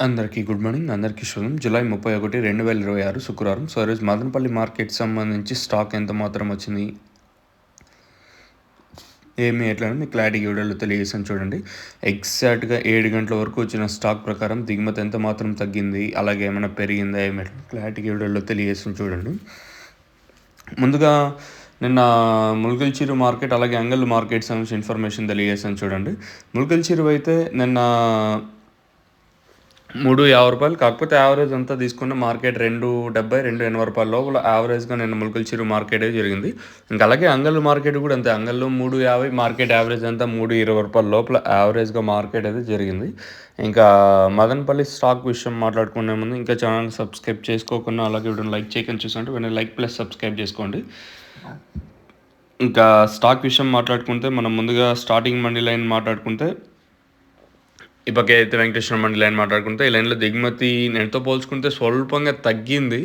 అందరికీ good morning. అందరికీ శుభం. జూలై 31, 2026 శుక్రవారం. సో ఈరోజు మదనపల్లి మార్కెట్ సంబంధించి స్టాక్ ఎంత మాత్రం వచ్చింది, ఏమి ఎట్లా మీకు క్లారిటీ వీడియోలో తెలియజేసాను చూడండి. ఎగ్జాక్ట్గా 7 గంటల వరకు వచ్చిన స్టాక్ ప్రకారం దిగుమతి ఎంత మాత్రం తగ్గింది, అలాగే ఏమైనా పెరిగిందా, ఏమి క్లారిటీ వీడియోలో తెలియజేసాను చూడండి. ముందుగా నిన్న ముల్కల్చిరు మార్కెట్ అలాగే అంగల్ మార్కెట్ సంబంధించి ఇన్ఫర్మేషన్ తెలియజేసాను చూడండి. ముల్కల్చిరు అయితే నిన్న 350 రూపాయలు, కాకపోతే యావరేజ్ అంతా తీసుకున్న మార్కెట్ 270, 280 రూపాయల లోపల యావరేజ్గా నిన్న ముల్కల్చిరు మార్కెటే జరిగింది. ఇంకా అలాగే అంగల్ మార్కెట్ కూడా అంతే. అంగల్లో 350, మార్కెట్ యావరేజ్ అంతా 320 రూపాయల లోపల యావరేజ్గా మార్కెట్ అయితే జరిగింది. ఇంకా మదనపల్లి స్టాక్ విషయం మాట్లాడుకునే ముందు ఇంకా ఛానల్ సబ్స్క్రైబ్ చేసుకోకుండా అలాగే వీడియోని లైక్ చేయకుండా చూస్తుంటే వెంటనే లైక్ ప్లస్ సబ్స్క్రైబ్ చేసుకోండి. ఇంకా స్టాక్ విషయం మాట్లాడుకుంటే మనం ముందుగా స్టార్టింగ్ మండీ లైన్ మాట్లాడుకుంటే ఈ పక్క అయితే వెంకటేశ్వర మండీ లైన్ మాట్లాడుకుంటే ఈ లైన్లో దిగుమతి నేనుతో పోల్చుకుంటే స్వల్పంగా తగ్గింది.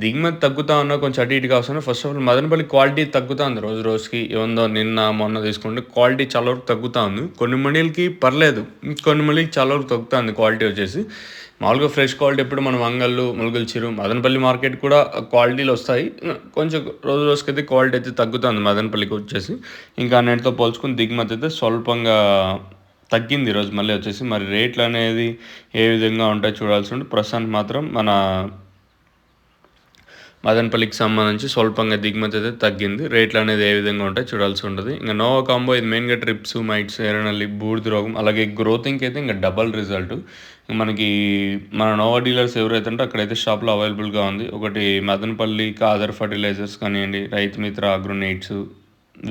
దిగుమతి తగ్గుతా ఉన్నా కొంచెం అటు ఇటుగా వస్తుంది. First of all Madanapalle quality తగ్గుతూ ఉంది రోజు రోజుకి. ఏముందో నిన్న మొన్న తీసుకుంటే క్వాలిటీ చాలా వరకు తగ్గుతూ ఉంది. కొన్ని మండీలకి పర్లేదు, కొన్ని మండీలకి చాలా వరకు తగ్గుతుంది క్వాలిటీ వచ్చేసి. మామూలుగా ఫ్రెష్ క్వాలిటీ ఎప్పుడు మనం అంగళ్ళు, ముల్కల్చిరు, మదనపల్లి మార్కెట్ కూడా క్వాలిటీలు వస్తాయి. కొంచెం రోజు రోజుకైతే క్వాలిటీ అయితే తగ్గుతుంది మదనపల్లికి వచ్చేసి. ఇంకా నేటితో పోల్చుకుని దిగుమతి అయితే స్వల్పంగా తగ్గింది ఈరోజు మళ్ళీ వచ్చేసి. మరి రేట్లు అనేది ఏ విధంగా ఉంటాయో చూడాల్సి ఉంటుంది. ప్రస్తుతానికి మాత్రం మన మదనపల్లికి సంబంధించి స్వల్పంగా దిగుమతి అయితే తగ్గింది. రేట్లు అనేది ఏ విధంగా ఉంటాయో చూడాల్సి ఉంటుంది. ఇంకా నోవా కాంబో ఇది మెయిన్గా ట్రిప్స్, మైట్స్, ఎర్రనల్లి, బూడిద రోగం అలాగే గ్రోతింగ్కి అయితే ఇంకా డబల్ రిజల్ట్. మనకి మన నోవా డీలర్స్ ఎవరైతే ఉంటే అక్కడైతే షాప్లో అవైలబుల్గా ఉంది. ఒకటి మదనపల్లి కాదర్ ఫర్టిలైజర్స్ కానివ్వండి, రైతు మిత్ర అగ్రోనైట్స్,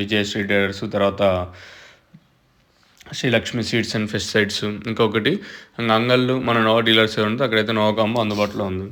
విజయశ్రీ డైలర్స్, తర్వాత శ్రీలక్ష్మి సీడ్స్ అండ్ పెస్టిసైడ్స్, ఇంకొకటి అంగళ్ళు మన నోవా డీలర్స్ ఎవరు ఉంటే అక్కడైతే నోవా కాంబో అందుబాటులో ఉంది.